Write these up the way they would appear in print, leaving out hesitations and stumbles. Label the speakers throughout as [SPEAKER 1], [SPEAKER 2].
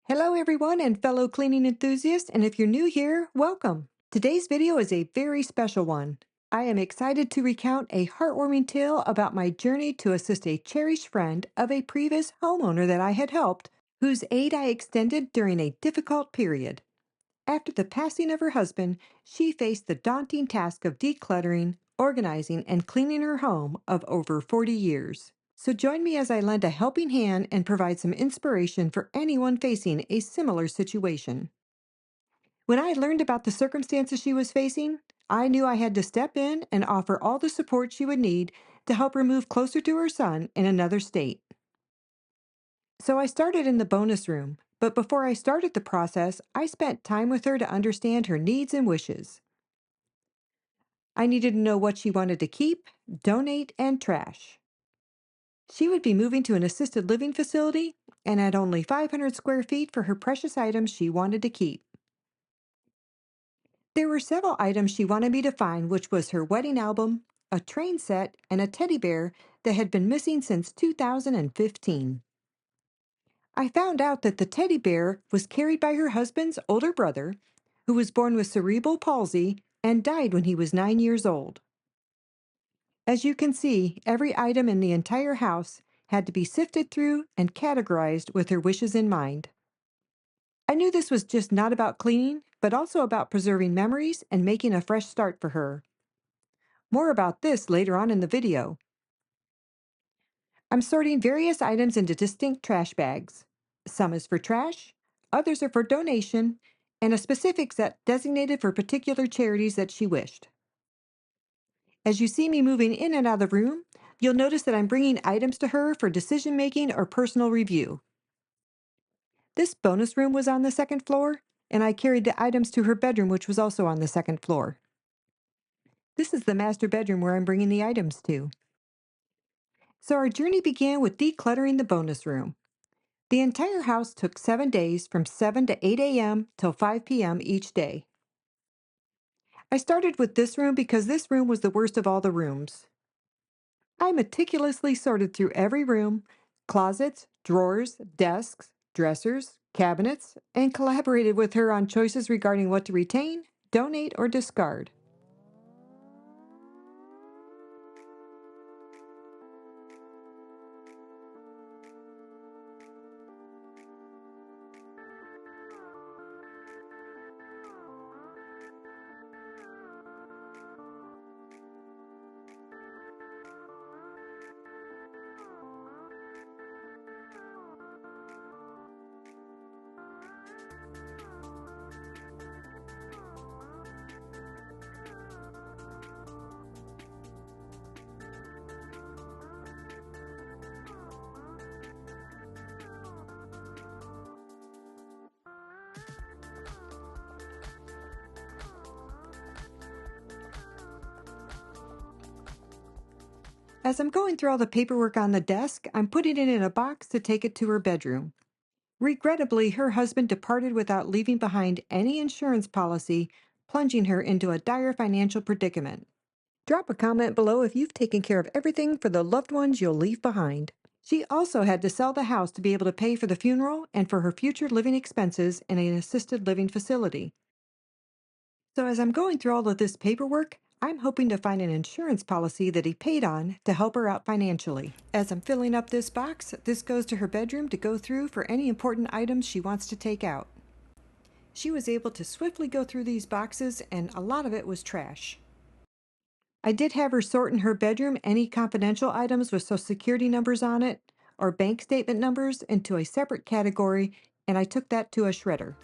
[SPEAKER 1] Hello everyone and fellow cleaning enthusiasts, and if you're new here, welcome. Today's video is a very special one. I am excited to recount a heartwarming tale about my journey to assist a cherished friend of a previous homeowner that I had helped, whose aid I extended during a difficult period. After the passing of her husband, she faced the daunting task of decluttering, organizing, and cleaning her home of over 40 years. So join me as I lend a helping hand and provide some inspiration for anyone facing a similar situation. When I learned about the circumstances she was facing, I knew I had to step in and offer all the support she would need to help her move closer to her son in another state. So I started in the bonus room, but before I started the process, I spent time with her to understand her needs and wishes. I needed to know what she wanted to keep, donate, and trash. She would be moving to an assisted living facility and had only 500 square feet for her precious items she wanted to keep. There were several items she wanted me to find, which was her wedding album, a train set, and a teddy bear that had been missing since 2015. I found out that the teddy bear was carried by her husband's older brother, who was born with cerebral palsy and died when he was 9 years old. As you can see, every item in the entire house had to be sifted through and categorized with her wishes in mind. I knew this was just not about cleaning, but also about preserving memories and making a fresh start for her. More about this later on in the video. I'm sorting various items into distinct trash bags. Some is for trash, others are for donation, and a specific set designated for particular charities that she wished. As you see me moving in and out of the room, you'll notice that I'm bringing items to her for decision-making or personal review. This bonus room was on the second floor, and I carried the items to her bedroom, which was also on the second floor. This is the master bedroom where I'm bringing the items to. So our journey began with decluttering the bonus room. The entire house took 7 days from 7 to 8 a.m. till 5 p.m. each day. I started with this room because this room was the worst of all the rooms. I meticulously sorted through every room, closets, drawers, desks, dressers, cabinets, and collaborated with her on choices regarding what to retain, donate, or discard. As I'm going through all the paperwork on the desk, I'm putting it in a box to take it to her bedroom. Regrettably, her husband departed without leaving behind any insurance policy, plunging her into a dire financial predicament. Drop a comment below if you've taken care of everything for the loved ones you'll leave behind. She also had to sell the house to be able to pay for the funeral and for her future living expenses in an assisted living facility. So as I'm going through all of this paperwork, I'm hoping to find an insurance policy that he paid on to help her out financially. As I'm filling up this box, this goes to her bedroom to go through for any important items she wants to take out. She was able to swiftly go through these boxes, and a lot of it was trash. I did have her sort in her bedroom any confidential items with Social Security numbers on it or bank statement numbers into a separate category, and I took that to a shredder.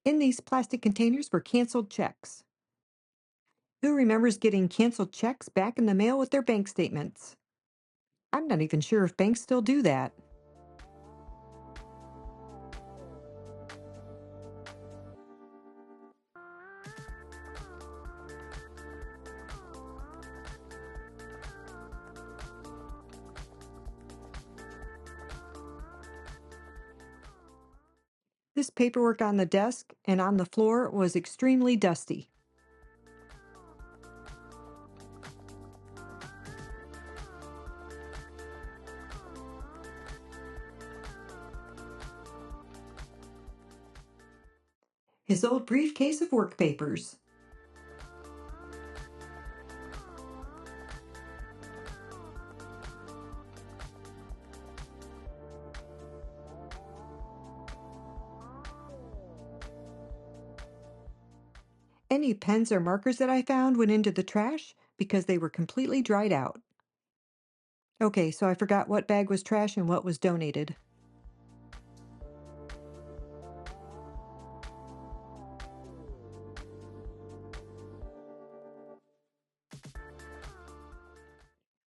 [SPEAKER 1] In these plastic containers were canceled checks. Who remembers getting canceled checks back in the mail with their bank statements? I'm not even sure if banks still do that. His paperwork on the desk and on the floor was extremely dusty. His old briefcase of work papers. Any pens or markers that I found went into the trash because they were completely dried out. Okay, so I forgot what bag was trash and what was donated.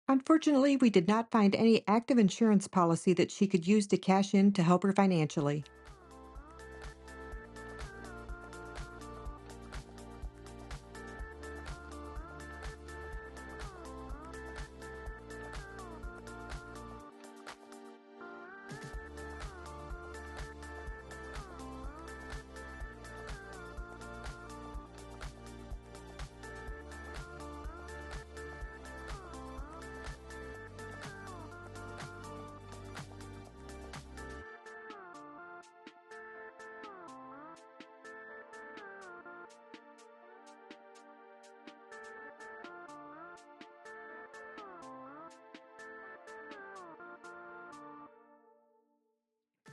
[SPEAKER 1] Unfortunately, we did not find any active insurance policy that she could use to cash in to help her financially.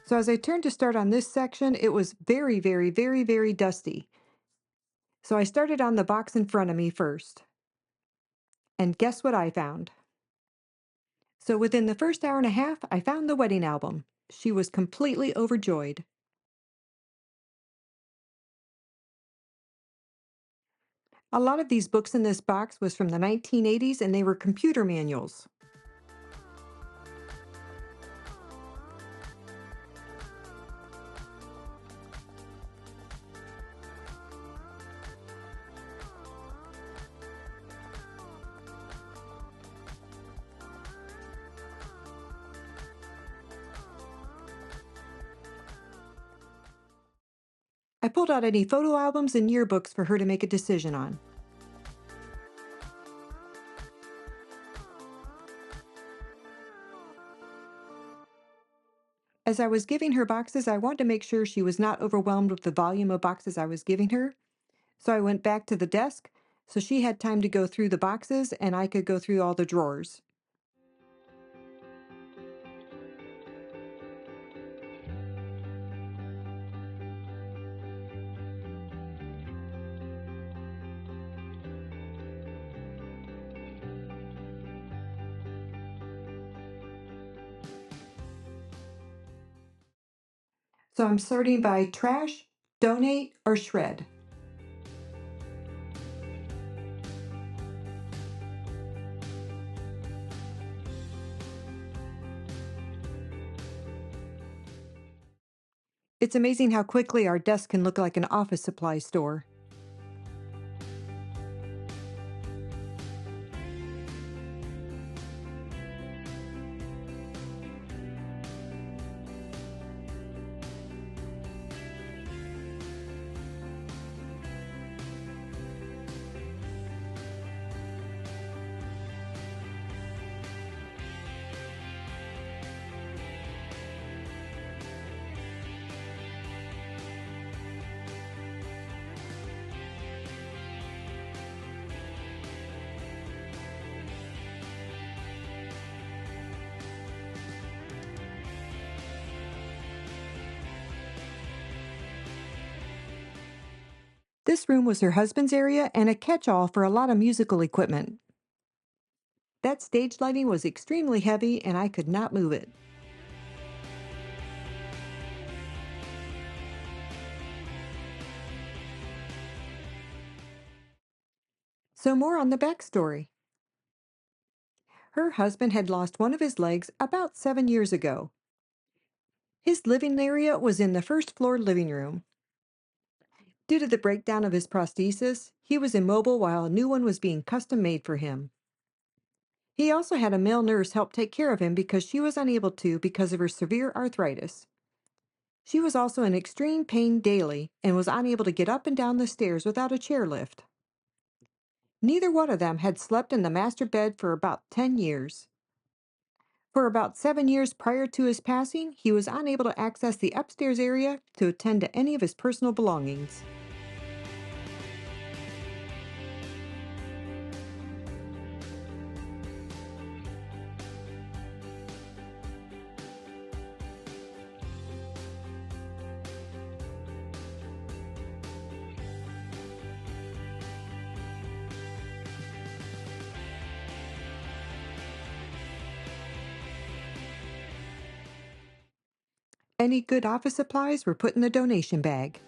[SPEAKER 1] So as I turned to start on this section, it was very, very, very, very dusty. So I started on the box in front of me first. And guess what I found? So within the first hour and a half, I found the wedding album. She was completely overjoyed. A lot of these books in this box was from the 1980s and they were computer manuals. I pulled out any photo albums and yearbooks for her to make a decision on. As I was giving her boxes, I wanted to make sure she was not overwhelmed with the volume of boxes I was giving her. So I went back to the desk so she had time to go through the boxes and I could go through all the drawers. So I'm sorting by trash, donate, or shred. It's amazing how quickly our desk can look like an office supply store. This room was her husband's area and a catch-all for a lot of musical equipment. That stage lighting was extremely heavy and I could not move it. So more on the backstory. Her husband had lost one of his legs about 7 years ago. His living area was in the first floor living room. Due to the breakdown of his prosthesis, he was immobile while a new one was being custom made for him. He also had a male nurse help take care of him because she was unable to because of her severe arthritis. She was also in extreme pain daily and was unable to get up and down the stairs without a chairlift. Neither one of them had slept in the master bed for about 10 years. For about 7 years prior to his passing, he was unable to access the upstairs area to attend to any of his personal belongings. Any good office supplies were put in the donation bag.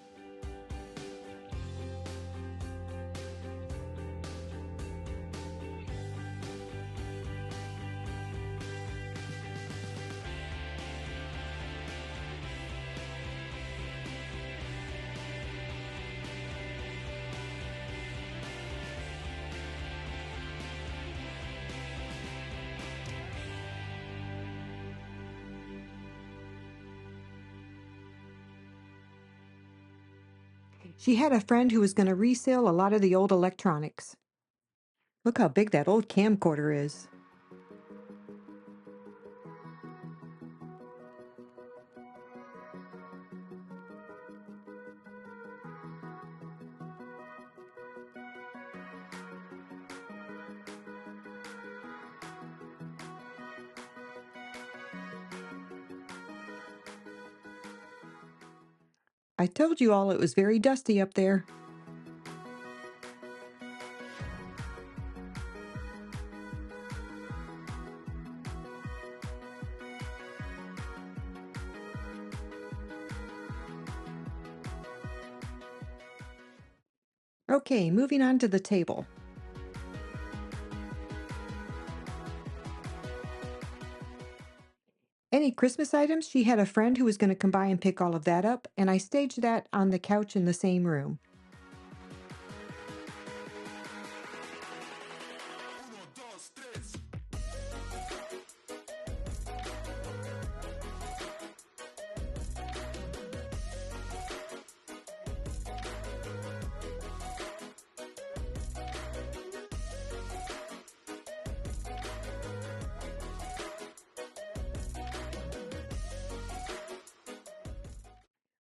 [SPEAKER 1] She had a friend who was going to resell a lot of the old electronics. Look how big that old camcorder is. I told you all it was very dusty up there. Okay, moving on to the table. Any Christmas items, she had a friend who was going to come by and pick all of that up, and I staged that on the couch in the same room.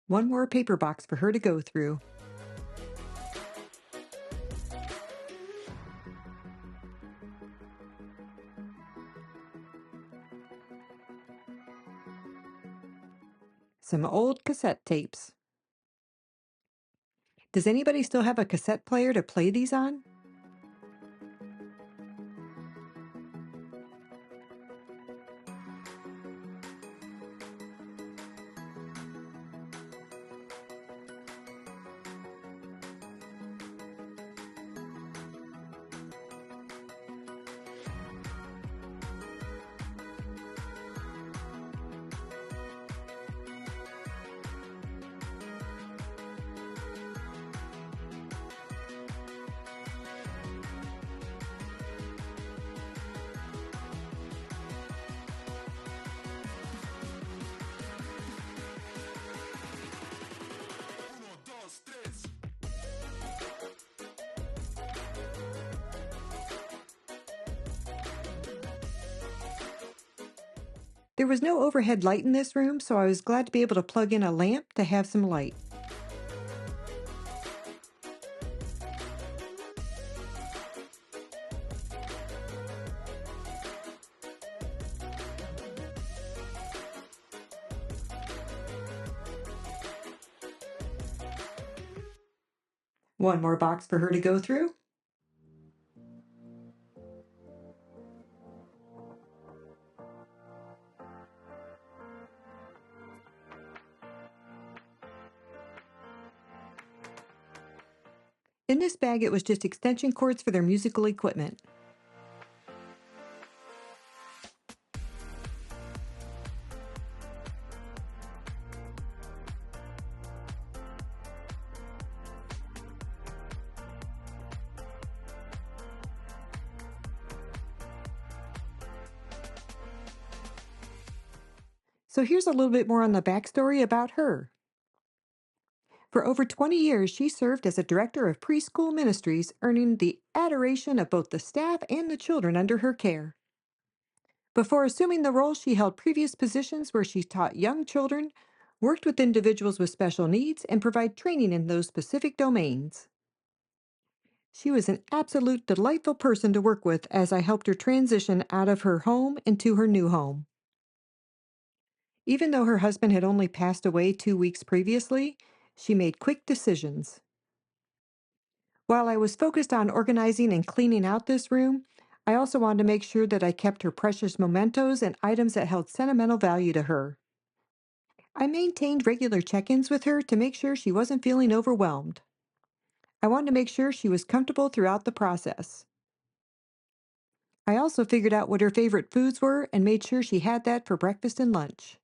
[SPEAKER 1] One more paper box for her to go through. Some old cassette tapes. Does anybody still have a cassette player to play these on? There was no overhead light in this room, so I was glad to be able to plug in a lamp to have some light. One more box for her to go through. In this bag, it was just extension cords for their musical equipment. So here's a little bit more on the backstory about her. For over 20 years, she served as a director of preschool ministries, earning the adoration of both the staff and the children under her care. Before assuming the role, she held previous positions where she taught young children, worked with individuals with special needs, and provided training in those specific domains. She was an absolute delightful person to work with as I helped her transition out of her home into her new home. Even though her husband had only passed away 2 weeks previously, she made quick decisions. While I was focused on organizing and cleaning out this room, I also wanted to make sure that I kept her precious mementos and items that held sentimental value to her. I maintained regular check-ins with her to make sure she wasn't feeling overwhelmed. I wanted to make sure she was comfortable throughout the process. I also figured out what her favorite foods were and made sure she had that for breakfast and lunch.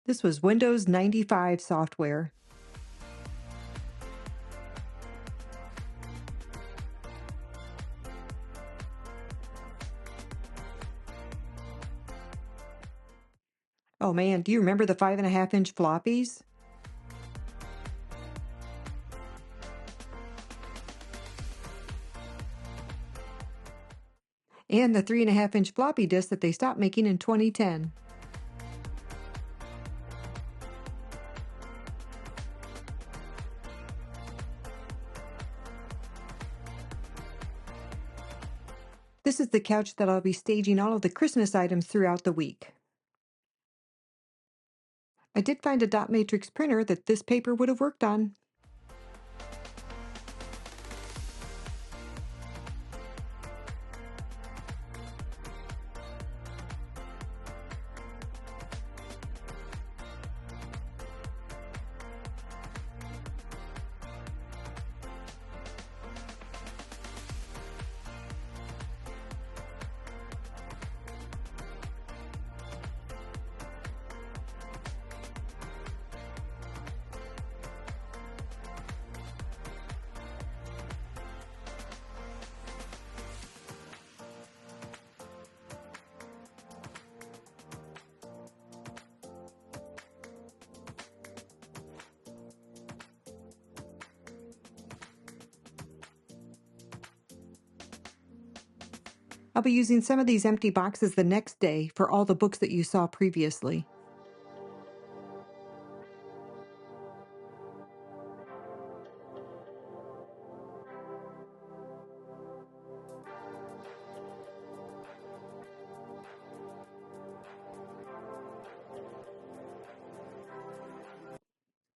[SPEAKER 1] This was Windows 95 software. Oh man, do you remember the 5.5-inch floppies? And the 3.5-inch floppy disk that they stopped making in 2010. This is the couch that I'll be staging all of the Christmas items throughout the week. I did find a dot matrix printer that this paper would have worked on. I'll be using some of these empty boxes the next day for all the books that you saw previously.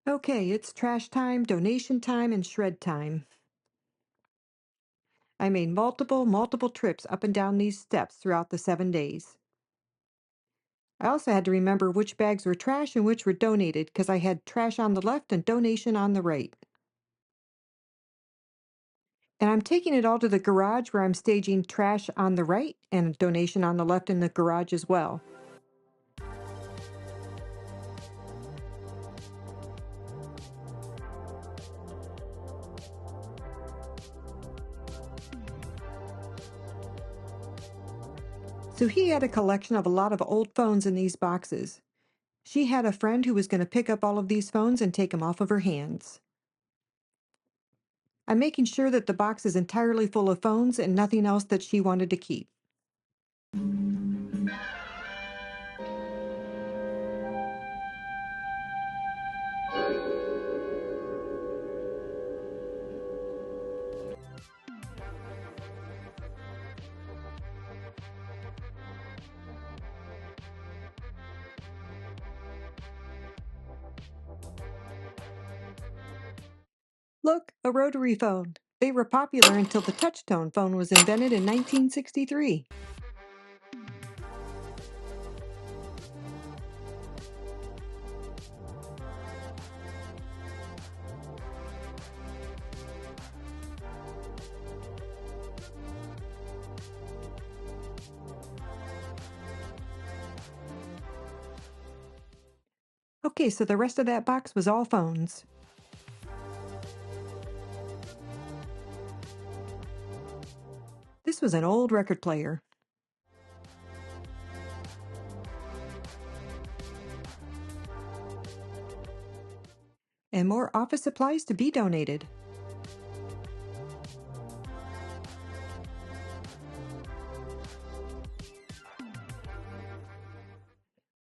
[SPEAKER 1] Okay, it's trash time, donation time, and shred time. I made multiple trips up and down these steps throughout the 7 days. I also had to remember which bags were trash and which were donated because I had trash on the left and donation on the right. And I'm taking it all to the garage where I'm staging trash on the right and donation on the left in the garage as well. So he had a collection of a lot of old phones in these boxes. She had a friend who was going to pick up all of these phones and take them off of her hands. I'm making sure that the box is entirely full of phones and nothing else that she wanted to keep. Look, a rotary phone. They were popular until the touch-tone phone was invented in 1963. Okay, so the rest of that box was all phones. This was an old record player. And more office supplies to be donated.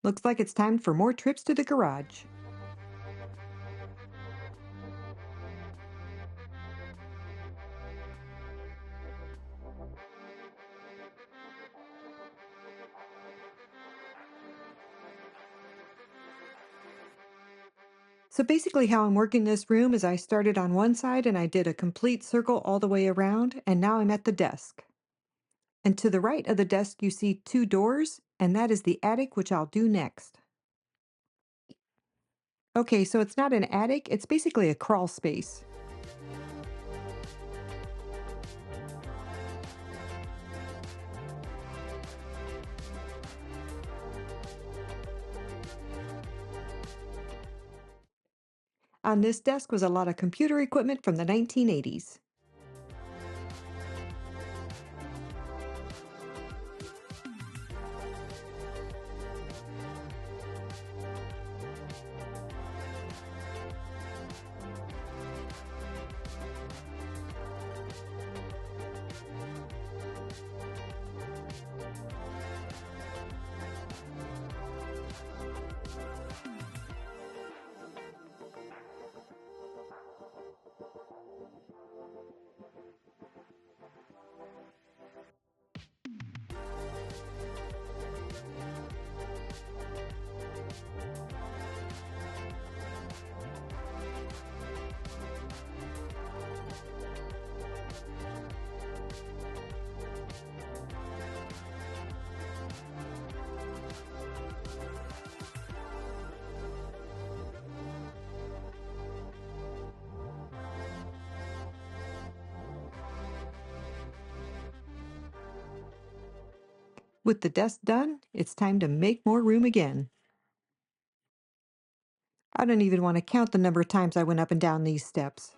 [SPEAKER 1] Looks like it's time for more trips to the garage. So basically how I'm working this room is I started on one side and I did a complete circle all the way around, and now I'm at the desk. And to the right of the desk you see two doors, and that is the attic, which I'll do next. Okay, so it's not an attic, it's basically a crawl space. On this desk was a lot of computer equipment from the 1980s. With the desk done, it's time to make more room again. I don't even want to count the number of times I went up and down these steps.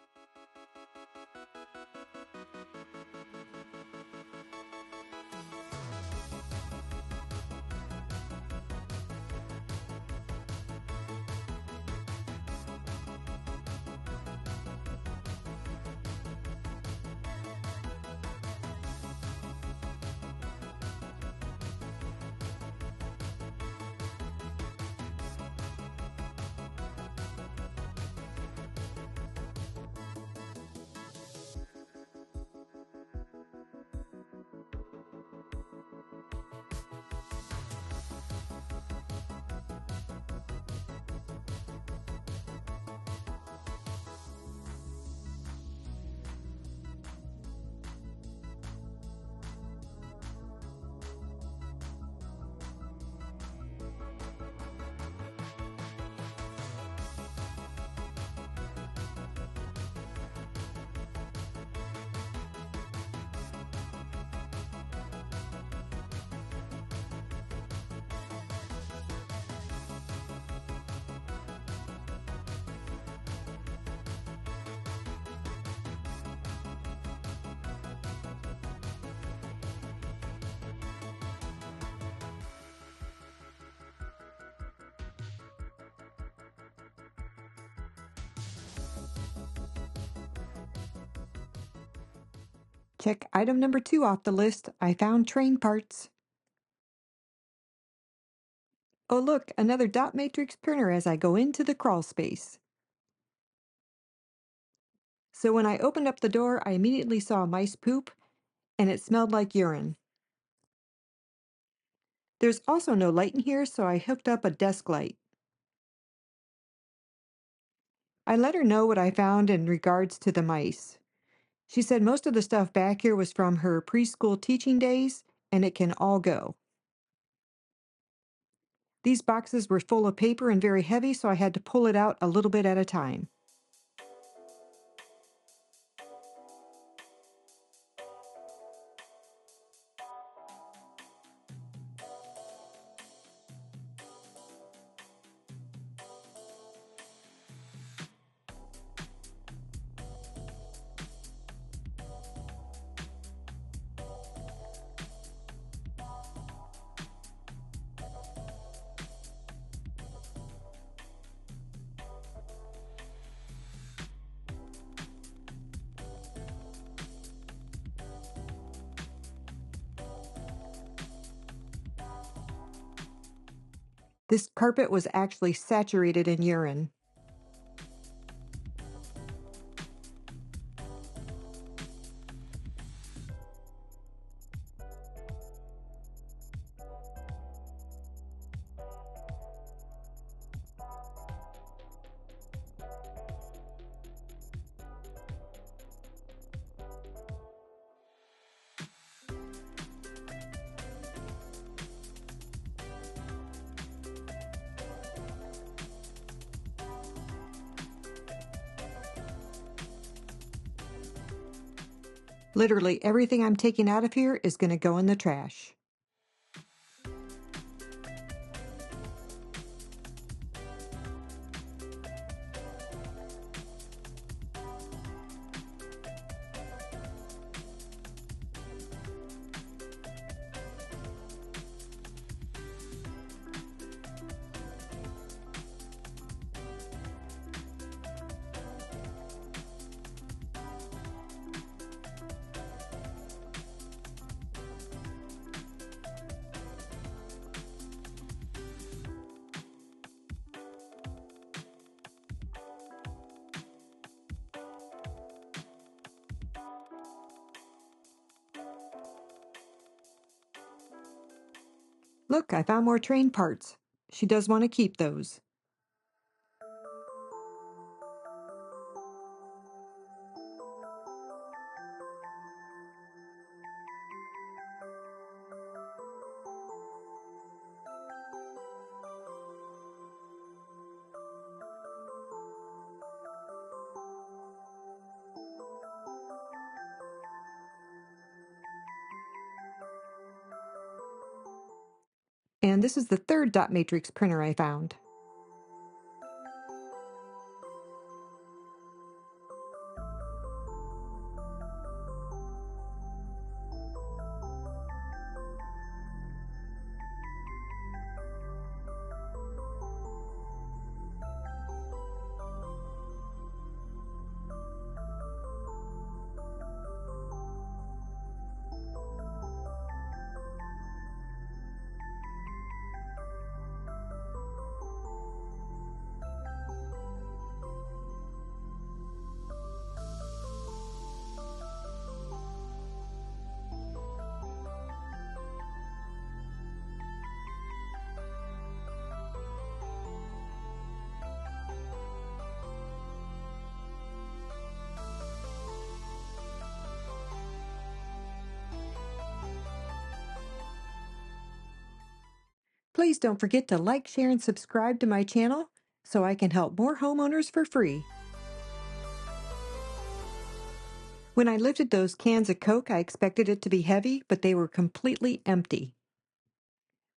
[SPEAKER 1] Check item number 2 off the list. I found train parts. Oh look, another dot matrix printer as I go into the crawl space. So when I opened up the door, I immediately saw mice poop, and it smelled like urine. There's also no light in here, so I hooked up a desk light. I let her know what I found in regards to the mice. She said most of the stuff back here was from her preschool teaching days, and it can all go. These boxes were full of paper and very heavy, so I had to pull it out a little bit at a time. This carpet was actually saturated in urine. Literally everything I'm taking out of here is going to go in the trash. Look, I found more train parts. She does want to keep those. And this is the third dot matrix printer I found. Please don't forget to like, share, and subscribe to my channel so I can help more homeowners for free. When I lifted those cans of Coke, I expected it to be heavy, but they were completely empty.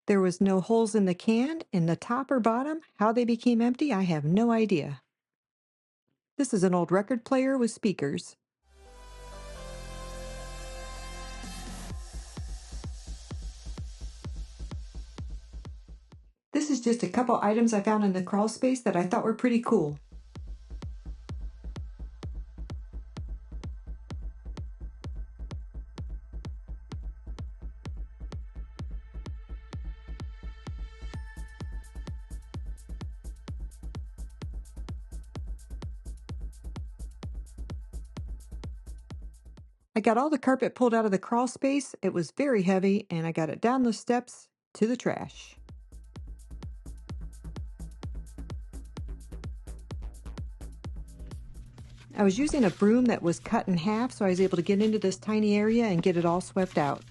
[SPEAKER 1] There was no holes in the can, in the top or bottom. How they became empty, I have no idea. This is an old record player with speakers. This is just a couple items I found in the crawl space that I thought were pretty cool. I got all the carpet pulled out of the crawl space. It was very heavy, and I got it down the steps to the trash. I was using a broom that was cut in half, so I was able to get into this tiny area and get it all swept out.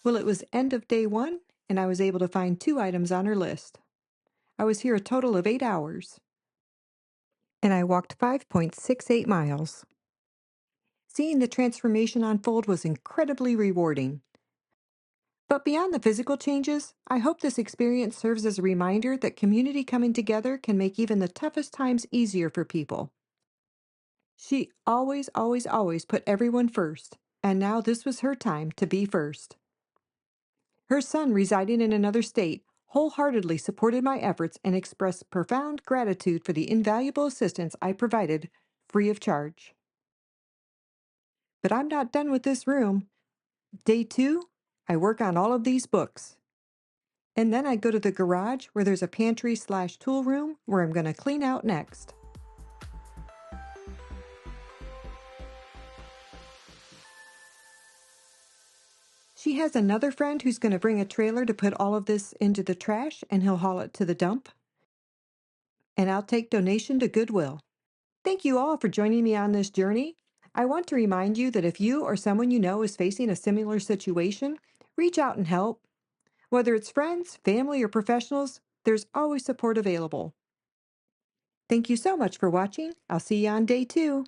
[SPEAKER 1] Well, it was end of day 1, and I was able to find 2 items on her list. I was here a total of 8 hours, and I walked 5.68 miles. Seeing the transformation unfold was incredibly rewarding. But beyond the physical changes, I hope this experience serves as a reminder that community coming together can make even the toughest times easier for people. She always, always, always put everyone first, and now this was her time to be first. Her son, residing in another state, wholeheartedly supported my efforts and expressed profound gratitude for the invaluable assistance I provided free of charge. But I'm not done with this room. Day 2, I work on all of these books. And then I go to the garage where there's a pantry/tool room where I'm going to clean out next. She has another friend who's going to bring a trailer to put all of this into the trash, and he'll haul it to the dump. And I'll take donation to Goodwill. Thank you all for joining me on this journey. I want to remind you that if you or someone you know is facing a similar situation, reach out and help. Whether it's friends, family, or professionals, there's always support available. Thank you so much for watching. I'll see you on day 2.